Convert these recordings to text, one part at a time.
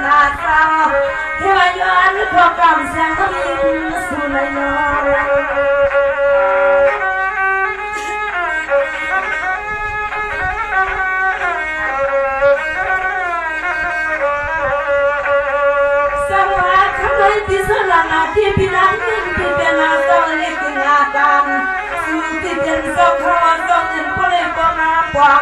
นาสาวเทวายานพอกำแสงทมินสุนัยนที่สลานาที่พินันที่เป็นนาสาวเล็กนาการสิ่งที่เป็นสกาวสกจินพลิปนาปวง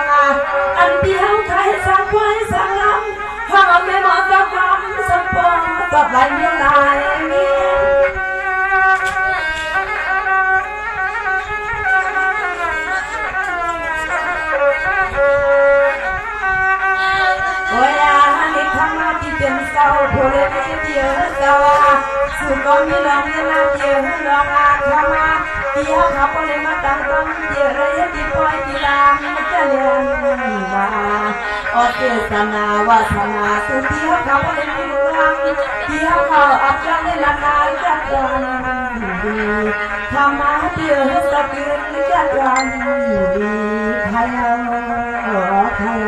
อันที่เขาไทยสังไว้สังลำห้องไม่หมดสักคำสักปองสักลายไม่ลายมีเป็นเศร้าโผล่ไม่เดียวเศร้าสุดก็มีน้องมีน้ำเดียวน้องอาขมาเดียวเขาก็เลยมาตั้งต้นเดียวเลยที่ปล่อยที่ลามจะเลี้ยงมาอดเกิดสนาวาสนาสุดเดียวเขาก็เลยมีรังเดียวเขาอับจังเลยละนายจัดการดีทำมาเดียวสะกิดจัดการดีไทยไทย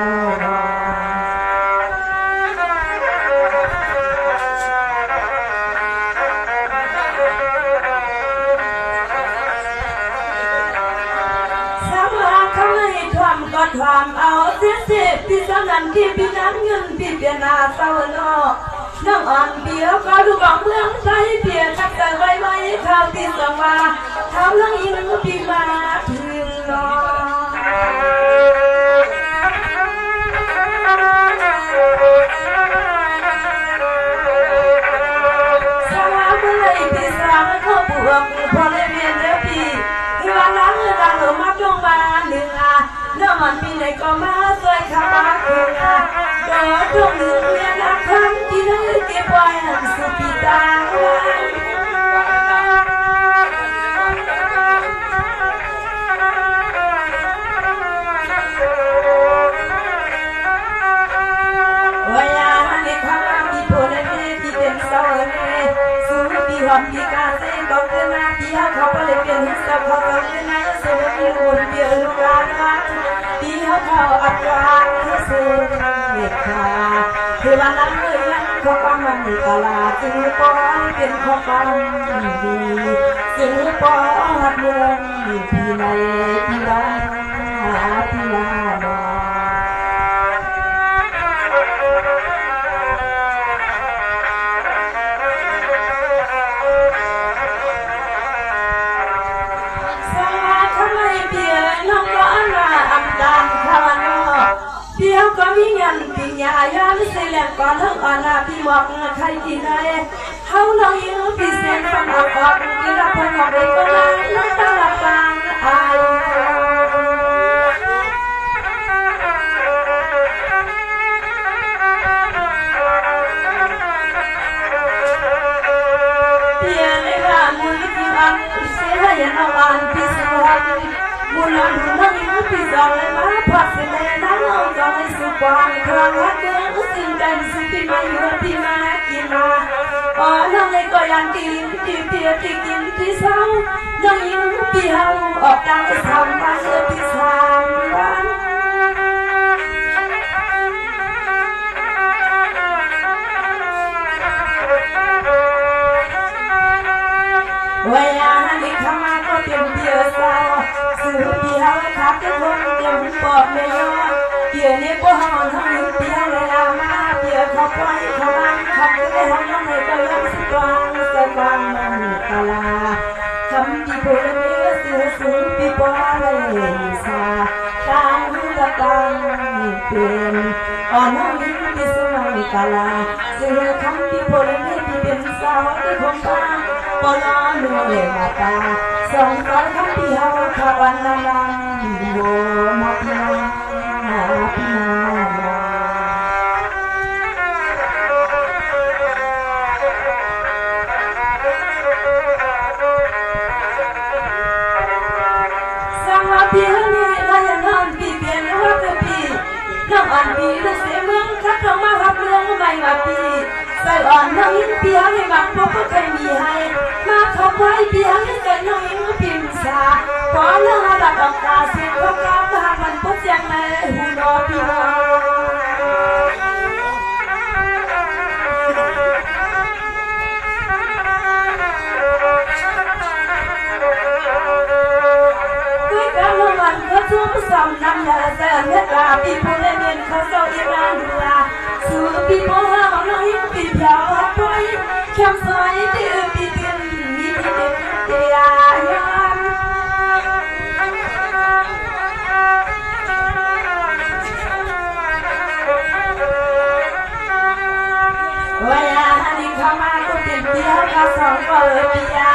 ก็ทำเอาเสียเสียพี่สนันที่พี่นั้นเงินพี่เปียนาเศร้าเนาะน้องอ่อนเปียวก็ดูของเมืองไทยเปียทักแต่ไว้ไว้ข้าวที่ส่งมาทำเรื่องยิงพี่มาถึงเนาะสาวเมื่อไรพี่สาวเขาบวกพอเลยเมียเดียวพี่ที่วันนั้นเราหลงมาจงมาหนึ่งน้ำมันปีไหนก็มาสวยข้ามาคืนโดดตรงหนึ่งเมียนักคำที่นั่งเก็บไว้หันสุปีตาวยาในความที่โผล่ในที่เป็นเสาเนี่ยสูงปีหอมปีกาเส้นก็เกินมาปีเขาก็เลยเป็นหินสะพานเป็นนายเสือปีหุ่นเดียวลูกหลานที่เขาอัดวางให้เสือเด็กขาคือวันนั้นเลยยังเขาปั้มมันตลาดจึงป้อนเป็นข้อปั้มดีจึงป้อนเมืองที่ในที่บ้านที่ลาบเดียวก็มีเงินปีญาญาไม่ใช่แหลกก่อนทั้งอ่อนพี่บอกใครที่ไหนเขาลองยืมพี่เส้นฟันออกพี่รับพนักเด็กก็ได้น้ำตาละฟังอายเพียงในบ้านมุ้ยที่วันเสียยันเอาอ่านพี่สวนมุนอนดูนั่งยิ้มพี่จองเลยมาพักเสน่ห์นั่งเอาจองให้สุขความครั้งรักเกินสิ่งใดสิ่งที่มาอยู่ที่มากินมาอ๋อน้องเลยก็ยังกินที่เพียที่กินที่เศร้าน้องยิ้มพี่เฮาออกตังไปทำบ้านที่สามวันเวลาที่เข้ามาก็เตรียมเพียวเศร้าสื่อพี่เฮาทักจะคงเตรียมปอบไม่ยอมเพียนี่พวกเฮาทั้งพี่เฮาเลยอามาเพียเขาปล่อยเขาวางเขาไม่ได้ทำน้องเลยก็ยังสกางสกางมันตลาคำที่พูดนี้เสือสูงปีปอเลยสาตามตะตังเป็นอ่อนน้องยิ้มที่สมัยตลาเสือคำที่พูดนี้ที่เป็นสาวที่คงตาปอน้องดูเลยมาตาส่งต่อคำที่เฮาขวันละลังโบมาพินาพินาพี่นี่เราอย่างนั้นพี่เปลี่ยนว่าเป็นพี่น้องอ่อนพี่เราเสียเมืองคัดเรามารับเรื่องใหม่มาพี่ใส่อ่อนน้องยิ้มพี่ให้บางพวกก็เคยมีให้มาขอบไว้พี่ให้ใส่น้องยิ้มพิมพ์สาพอเรื่องระดับออกตาเสียงก็กล้าทางมันปุ๊บยังไงหูนอพี่น้อง สำน้ำยาเสิร์ฟเนื้อปีผู้เล่นเงินเขาเจ้าอีนานดูลาสู่ปีโมหะน้อยปีเดียวไปแคมสวยดื้อปีเกินมีที่เด็ดเดียก็สองก็ปียา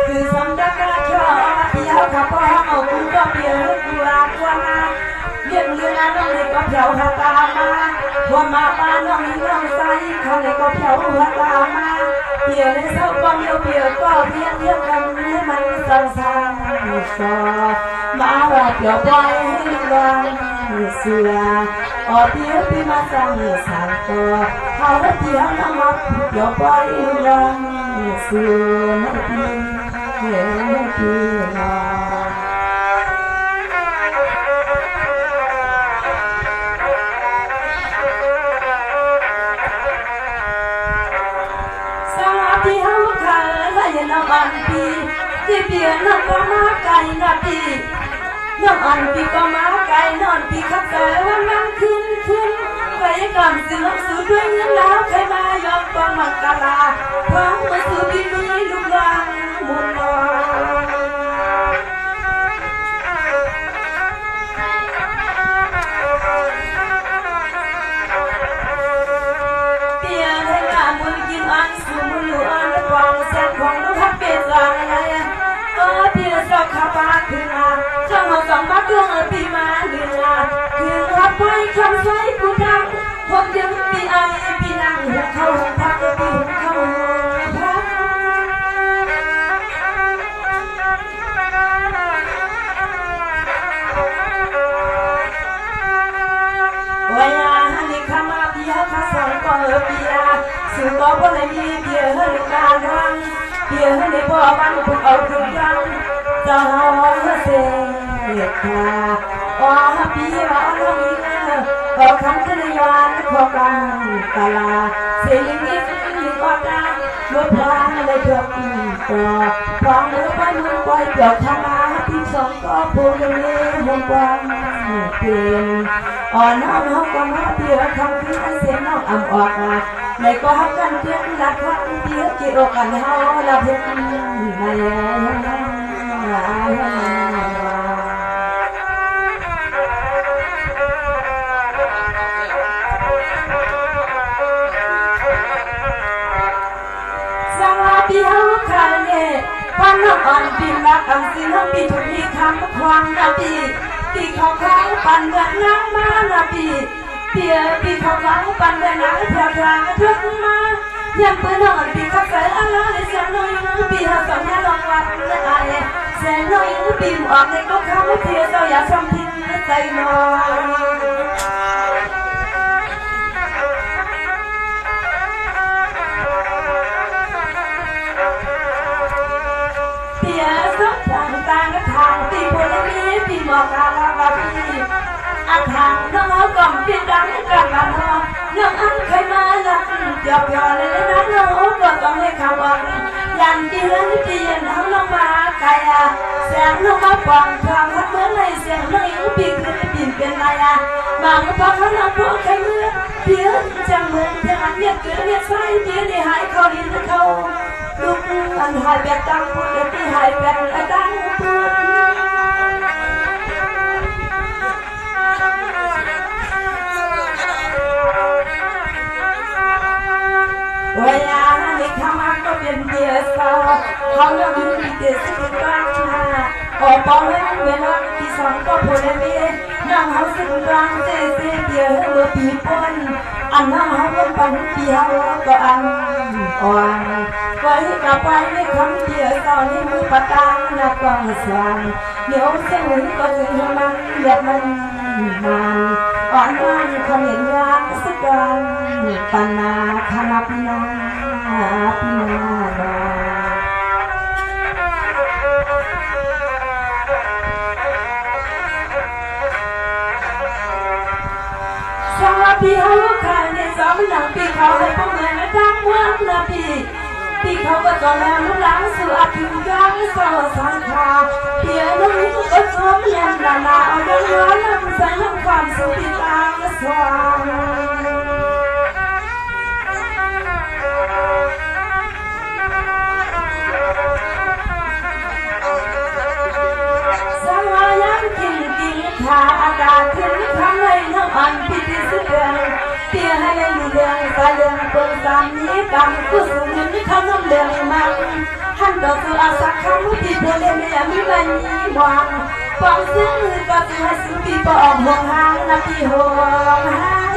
คือสมดักกระชอปียาขับพ่อเอาคุณก็เปียกูรักว่ามาเลี้ยงเลี้ยงน้องเล็กก็เผาหัวตามาว่ามาป้าน้องน้องใส่เขาเล็กก็เผาหัวตามาเปียในเสาก้อนเดียวเปียก็เพียงเทียบกันให้มันสั่งสร้างสอมาว่าเปียปล่อยให้วางเสืออเปียปีมาสั่งสร้างตัวเขาเปียน้ำมันเปียปล่อยวางเสือนักปีเหือปีลาสวัสดีครับค่ะและยันน้ำปีที่เปียน้ำก็มาไก่น้ำปีน้ำอันปีก็มาไก่นอนปีขับแต่วันนั้นขึ้นไปกล่ำซื้อซื้อด้วยเงินแล้วใครมายอมฟังมังกลาพร้อมมาซื้อปีนี้ลูกหลานมุนลอยเปียให้งานบุญกินอันสูงอยู่อันกองแสนของลูกทับเป็นอะไรเปียสอกขาบาขึ้นมาช่างหัวสองบักเรื่องปีมาเดือนละคือรับไปคำสวยกูดังผมยังปีไอปีนั่งหัวเข้าหัวพักปีหัวเข้าหัวพักวันนี้ข้ามาเปียข้าสอนก็เปียสื่อก็บ่เลยมีเปียให้ลูกการรังเปียให้ในบ่อบ้านพวกเอาถึงยังจะหอมเสียค่ะอ๋อปีว่าน้องอีขอคำขึ้นในวันขอการตลาเสียงนี้มีความรักลดพลังเลยเดือดต่อพร้อมมือไปมือปล่อยเปลือกทำมาที่สองก็พูดอย่างนี้มุ่งกว้างเปลี่ยนอ่อนน้อมเขาก็มาเปียคำขึ้นเสียงน้องอ่ำออกมาในก็ฮักกันเพียงรักกันเพียงเกี่ยวกันเฮาละเพียงไม่ปีเฮาคันเน่ปันน้ำอ่อนปีรักอันสิน้ำปีทุกทีคำควางนาปีเขาขาวปันเดือนน้ำมานาปีปีเขาขาวปันเดือนน้ำแถวทางทุกมายังเปิดน้องปีเขาใส่อะไรเสียงน้อยปีเขาสองแง่ลองวัดอะไรเสียงน้อยปีหมอกในก็เขาไม่เพียเราอยากทำทิ้งใจน้อยต่างทางปีบุญมีปีหมอกาลาบาปีอาทางน้องเอากล่อมปีดังกันมาน้องอันเคยมาลักเดียวเดียวเลยนะน้องก็ต้องให้เขาบอกยันดีแล้วดีน้องลงมาไกลแสงลงมาปองความรักเมื่อไรเสียงน้องอิงปีขึ้นปีเป็นไรบางพอเขาน้องพวกใครเมื่อเพี้ยจังเหมือนจะหันเรียกเกลือเรียกไส้เพี้ยได้หายเขาลิ้นเขาลูกอันหายแบบดังพูดเดี๋ยวที่หายแบบดังพูดเวลาที่เขามาก็เป็นเบียร์สาวเขาเลือกอยู่ที่เด็กสุดกลางออกบอลเล่นเวลาที่สองก็พูดเลยน้องเขาสุดกลางเจ๊เบียร์เมื่อปีปนอันน้องเขาเป็นปันเบียร์ก็อันอ่อนไว้กับไปในคำเดียวตอนนี้มือปะตางนักกองสวางเดี๋ยวเสียงหุ่นก็ถึงมันแบบมันอ่อนมันคำเห็นงานสักการปัญนาคณะปีนาสวัสดีครับใครในสองหนังปีเขาให้พวกเงินดังเมืองนาปีเขาก็ตอนแล้วลูกหลานสู่อาทิตย์ยังสาวสังขาเพียน้องก็ชมเล่นดาราเอาเรื่อง ความสุขที่ตาสว่างสวายังกินขาอากาศขึ้นทำให้น้ำอันพิธีสุดเดือนเตี้ยให้มีเดือนสายเดือนเปิดสามนี้กำกุศลนี้เขาน้ำเดือนมันหันต่อคืออาสาคำที่พลเรือนมีใบมีหวังฟังเสียงมือก็จะให้สุขีปออกห่วงหางนับที่ห่วงหาง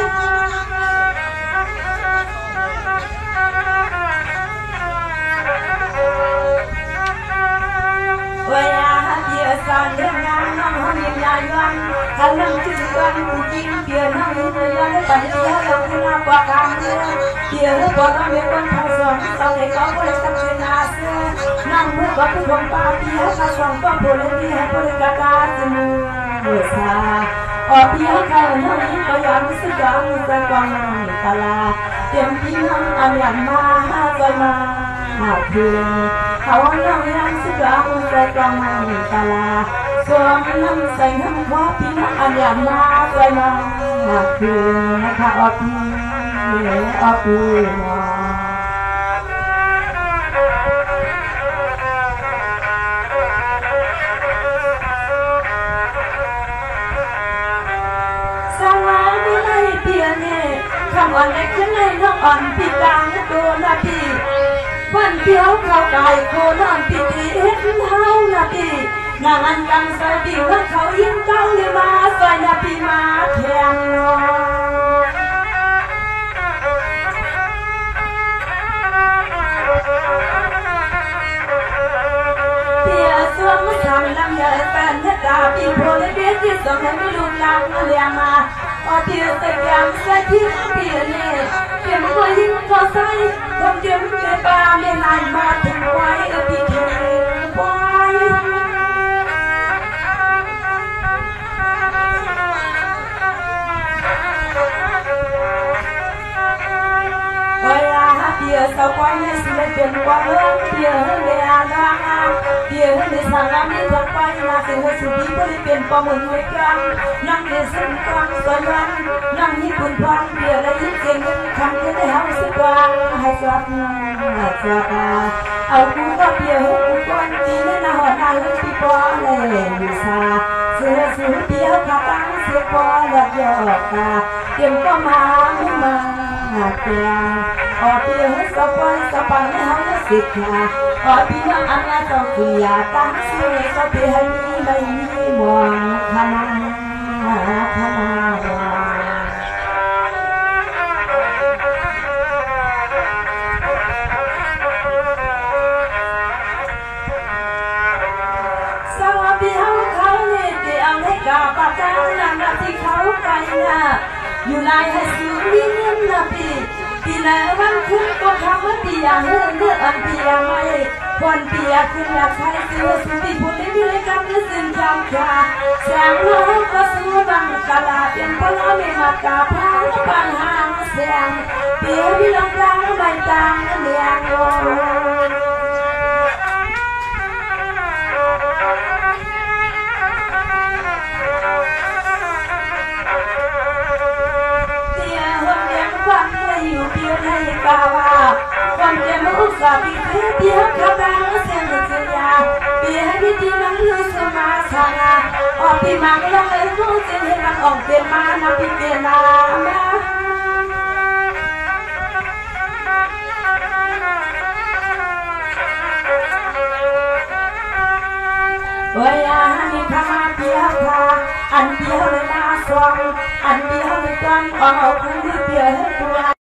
เวลาเดียวสอนเรื่องงานน้องห้องยังยายวันถ้านั่งจุดวันผู้จริงเปลี่ยนห้องนี้เลยวันปัญญาเราขึ้นมากว่าการเมืองเกี่ยวกับว่าไม่ควรทำสอนสอนให้เขาบริสุทธิ์เป็นอาเซียนั่งเมื่อกับผู้คนปาเที่ยวข้าสอนก็บริสุทธิ์ให้บริการสนุกเมื่อซาออกเที่ยวเขาห้องนี้ก็ยอมสุดยอดใจกว้างตลาดเตรียมที่ห้องอันยันมาใจมาหาเพื่อนเขาน้องยังสุดยอดใจกว้างตลาดสวมน้ำใส่น้ำว่าที่ห้องอันยันมาใจมาหาเพื่อนนะคะออกที่ออกที่คำอ่อนได้ขึ้นในน้องอ่อนพี่กลางตัวนาทีวันเดียวเขาไก่โคนอนพี่ตีเฮ็ดเท้านาทีนางอันกังใส่ผิวว่าเขายิ้มเก้าเลยมาใส่นาทีมาแทงเตี้ยสวมทำลำใหญ่แฟนตาพี่โพลเบี้ยที่สองให้ไม่ลุกลามเลี้ยงมาพอเที่ยวแต่ยามใส่ที่เปลี่ยนเนี่ยเปลี่ยนตัวยิ่งพอใส่คนเดียวไม่ปาไม่นานมาถึงไว้พี่เทไว้เวลาเที่ยวสาวไว้ให้สิเลยเป็นกว่าเรื่องเที่ยวให้เรียนดังเที่ยวให้สาวนี้จะไปมาถึงให้สุขีก็ได้เป็นประมุนไว้กันนั่งเรียนสิ่งกลางสวนนั่งที่คุณพร้อมเดียวได้ยินเสียงคำที่ได้หาสุดกว้างให้สวดเอากูก็เดียวกูก้อนตีในหน้าหอนาลูกที่ปอเลยมีซาเสือสูงเดียวขาตั้งเสียปอหลับยอกตาเตรียมก็มาเตียงออกเดียวให้สบายสบายให้เขาสิขาออกที่น้องอันนั้นต้องคุยยาตั้งเสียก็เพียงให้มีใบมีหวังขนาดสวัสดีเขาเนี่ยเกี่ยวให้กับปากกาหนักที่เขาไปนะอยู่ในให้สูงยิ่งนะปีแล้ววันขึ้นก็คำว่าปีอย่างเลื่อนอันปีอย่างไม่คนปีอยากขึ้นอยากใช้เสื้อสุติบุญไม่มีเลยกับเนื้อสิ่งจำขาแสงน้องก็สู้บังกะลาเป็นพลังไม่มากาพังปังหางแสงเปียพี่ลงกลางใบตางเลี้ยงอยู่เพียงให้กาวาความเจ็บอุกสาบีเพียเพียกระตังเสียงเสียเปียให้ที่มันรู้สมาชาออกที่มังลงเลยรู้เสียงให้มันออกเปลี่ยนมานับเปลี่ยนมาเวลาให้ทำเพียพาอันเดียวเลยมาสวงอันเดียวเลยจนออกคุณที่เปียให้ตัว